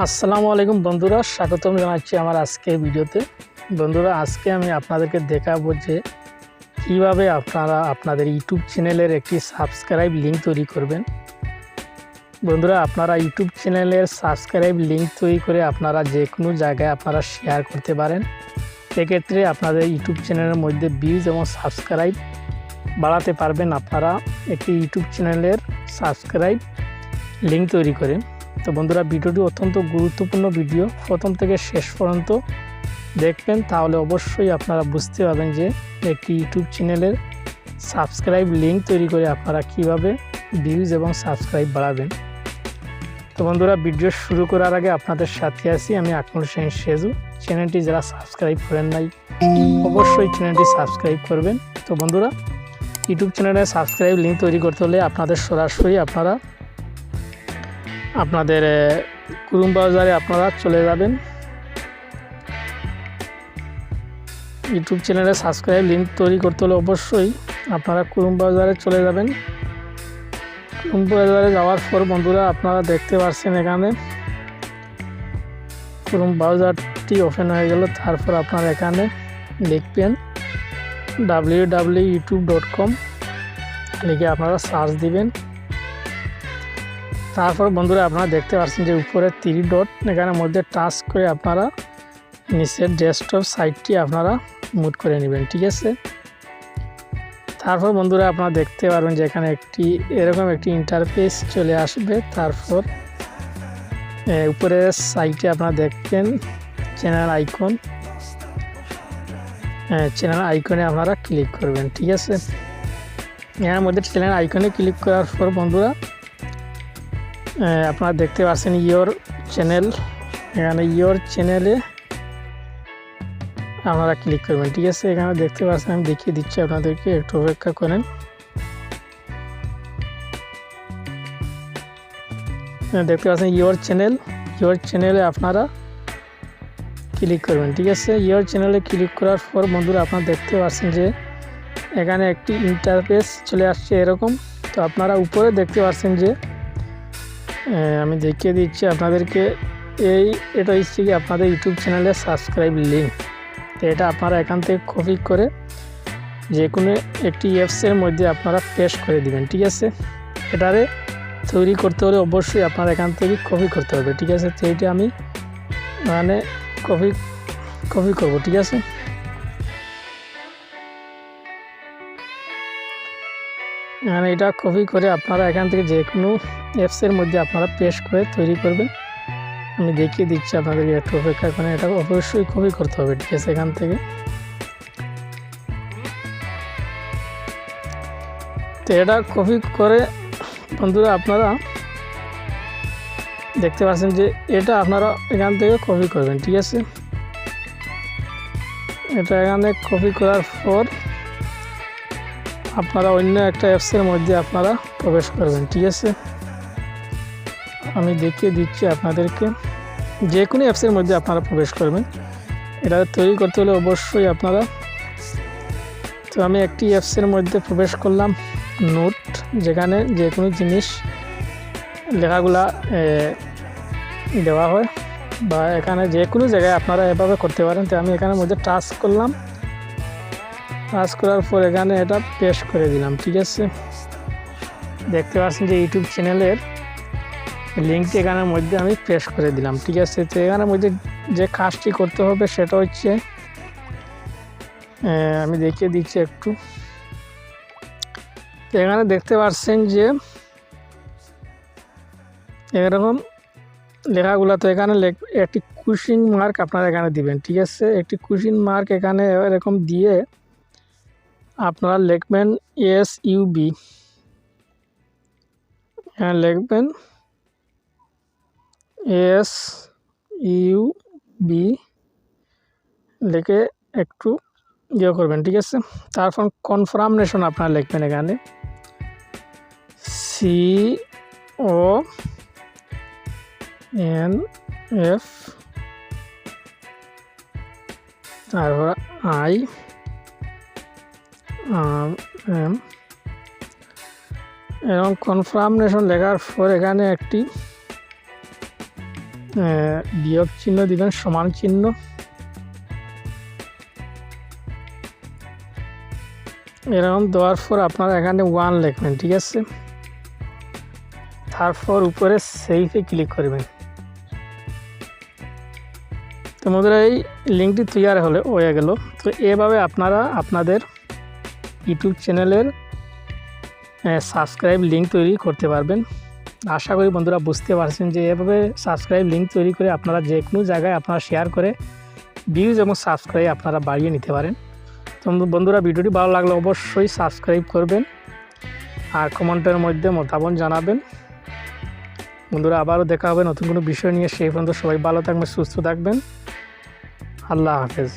আসসালামু আলাইকুম বন্ধুরা, স্বাগতম জানাচ্ছি আমার আজকের ভিডিওতে। বন্ধুরা, আজকে আমি আপনাদেরকে দেখাবো যে কীভাবে আপনারা আপনাদের ইউটিউব চ্যানেলের একটি সাবস্ক্রাইব লিঙ্ক তৈরি করবেন। বন্ধুরা, আপনারা ইউটিউব চ্যানেলের সাবস্ক্রাইব লিঙ্ক তৈরি করে আপনারা যে কোনো জায়গায় আপনারা শেয়ার করতে পারেন। এক্ষেত্রে আপনাদের ইউটিউব চ্যানেলের মধ্যে ভিউজ এবং সাবস্ক্রাইব বাড়াতে পারবেন আপনারা একটি ইউটিউব চ্যানেলের সাবস্ক্রাইব লিঙ্ক তৈরি করে। তো বন্ধুরা, ভিডিওটি অত্যন্ত গুরুত্বপূর্ণ ভিডিও, প্রথম থেকে শেষ পর্যন্ত দেখবেন, তাহলে অবশ্যই আপনারা বুঝতে পারবেন যে একটি ইউটিউব চ্যানেলের সাবস্ক্রাইব লিঙ্ক তৈরি করে আপনারা কিভাবে ভিউজ এবং সাবস্ক্রাইব বাড়াবেন। তো বন্ধুরা, ভিডিও শুরু করার আগে আপনাদের সাথে আছি আমি আকমল হোসেন সেজু। চ্যানেলটি যারা সাবস্ক্রাইব করেন নাই অবশ্যই চ্যানেলটি সাবস্ক্রাইব করবেন। তো বন্ধুরা, ইউটিউব চ্যানেলের সাবস্ক্রাইব লিঙ্ক তৈরি করতে হলে আপনাদের সরাসরি আপনাদের ক্রোম ব্রাউজারে আপনারা চলে যাবেন। ইউটিউব চ্যানেলে সাবস্ক্রাইব লিঙ্ক তৈরি করতে হলে অবশ্যই আপনারা ক্রোম ব্রাউজারে চলে যাবেন। ক্রোম ব্রাউজারে যাওয়ার পর বন্ধুরা, আপনারা দেখতে পাচ্ছেন এখানে ক্রোম ব্রাউজারটি ওপেন হয়ে গেল। তারপর আপনারা এখানে লিখবেন www.youtube.com লিখে আপনারা সার্চ দিবেন। তারপর বন্ধুরা, আপনারা দেখতে পাচ্ছেন যে উপরে 3 ডট, এখানের মধ্যে টাচ করে আপনারা নিচের ডেস্কটপ সাইটটি আপনারা মুভ করে নেবেন, ঠিক আছে। তারপর বন্ধুরা, আপনারা দেখতে পারবেন যে এখানে এরকম একটি ইন্টারফেস চলে আসবে। তারপর উপরের সাইটে আপনারা দেখবেন চ্যানেল আইকন, চ্যানেল আইকনে আপনারা ক্লিক করবেন, ঠিক আছে। এর মধ্যে চ্যানেল আইকনে ক্লিক করার পর বন্ধুরা, আপনারা দেখতে পাচ্ছেন ইয়োর চ্যানেল, এখানে ইয়োর চ্যানেলে আপনারা ক্লিক করবেন, ঠিক আছে। এখানে দেখতে পাচ্ছেন, আমি দেখিয়ে দিচ্ছি আপনাদেরকে, একটু অপেক্ষা করেন। দেখতে পাচ্ছেন ইয়োর চ্যানেলে আপনারা ক্লিক করবেন, ঠিক আছে। ইয়োর চ্যানেলে ক্লিক করার পর বন্ধুরা, আপনারা দেখতে পাচ্ছেন যে এখানে একটি ইন্টারফেস চলে আসছে এরকম। তো আপনারা উপরে দেখতে পাচ্ছেন যে আমি দেখিয়ে দিচ্ছি আপনাদেরকে, এটা হচ্ছে কি আপনাদের ইউটিউব চ্যানেলের সাবস্ক্রাইব লিঙ্ক। তো এটা আপনারা এখান থেকে কপি করে যে কোনো একটি অ্যাপসের মধ্যে আপনারা পেস্ট করে দিবেন, ঠিক আছে। এটারে তৈরি করতে হলে অবশ্যই আপনারা এখান থেকে কপি করতে হবে, ঠিক আছে। তো এইটা আমি কপি করব, ঠিক আছে। মানে এটা কপি করে আপনারা এখান থেকে যে কোনো অ্যাপসের মধ্যে আপনারা পেস্ট করে তৈরি করবেন। আমি দেখিয়ে দিচ্ছি আপনাদেরকে, একটু অপেক্ষা করেন। এটা অবশ্যই কপি করতে হবে, ঠিক আছে। এখান থেকে তো এটা কপি করে বন্ধুরা, আপনারা দেখতে পাচ্ছেন যে এটা আপনারা এখান থেকে কপি করবেন, ঠিক আছে। এটা এখানে কপি করার পর আপনারা অন্য একটা অ্যাপসের মধ্যে আপনারা প্রবেশ করবেন, ঠিক আছে। আমি দেখিয়ে দিচ্ছি আপনাদেরকে, যে কোনো অ্যাপসের মধ্যে আপনারা প্রবেশ করবেন। এটা তৈরি করতে হলে অবশ্যই আপনারা, তো আমি একটি অ্যাপসের মধ্যে প্রবেশ করলাম, নোট, যেখানে যে কোনো জিনিস লেখাগুলা দেওয়া হয়, বা এখানে যে কোনো জায়গায় আপনারা এভাবে করতে পারেন। তো আমি এখানের মধ্যে টাচ করলাম, টাচ করার পর এখানে এটা পেস্ট করে দিলাম, ঠিক আছে। দেখতে পাচ্ছেন যে ইউটিউব চ্যানেলের লিঙ্কটি এখানের মধ্যে আমি পেস্ট করে দিলাম, ঠিক আছে। তো এখানের মধ্যে যে কাজটি করতে হবে সেটা হচ্ছে, আমি দেখিয়ে দিচ্ছি একটু। তো এখানে দেখতে পাচ্ছেন যে এরকম লেখাগুলো, তো এখানে একটি কুশিং মার্ক আপনারা এখানে দিবেন, ঠিক আছে। একটি কুশিং মার্ক এখানে এরকম দিয়ে আপনারা লিখবেন SUB, এখানে লিখবেন SUB লিখে একটু ইয়ে করবেন, ঠিক আছে। তারপর কনফার্মেশন আপনারা লিখবেন এখানে CONF, তারপর IM, এবং কনফার্মেশন লেখার পর এখানে একটি বিয়োগ চিহ্ন দিবেন, সমান চিহ্ন, এরকম দেওয়ার পর আপনারা এখানে 1 লিখবেন, ঠিক আছে। তারপর উপরে সেভে ক্লিক করবেন। তো বন্ধুরা এই লিঙ্কটি তৈরি হয়ে গেল। তো এভাবে আপনারা আপনাদের ইউটিউব চ্যানেলের সাবস্ক্রাইব লিঙ্ক তৈরি করতে পারবেন। আশা করি বন্ধুরা বুঝতে পারছেন যে এভাবে সাবস্ক্রাইব লিঙ্ক তৈরি করে আপনারা যে কোনো জায়গায় আপনারা শেয়ার করে ভিউজ এবং সাবস্ক্রাইব আপনারা বাড়িয়ে নিতে পারেন। তো বন্ধুরা ভিডিওটি ভালো লাগলে অবশ্যই সাবস্ক্রাইব করবেন আর কমেন্টের মধ্যে মতামত জানাবেন। বন্ধুরা আবারও দেখা হবে নতুন কোনো বিষয় নিয়ে। সেই পর্যন্ত সবাই ভালো থাকবেন, সুস্থ থাকবেন। আল্লাহ হাফেজ।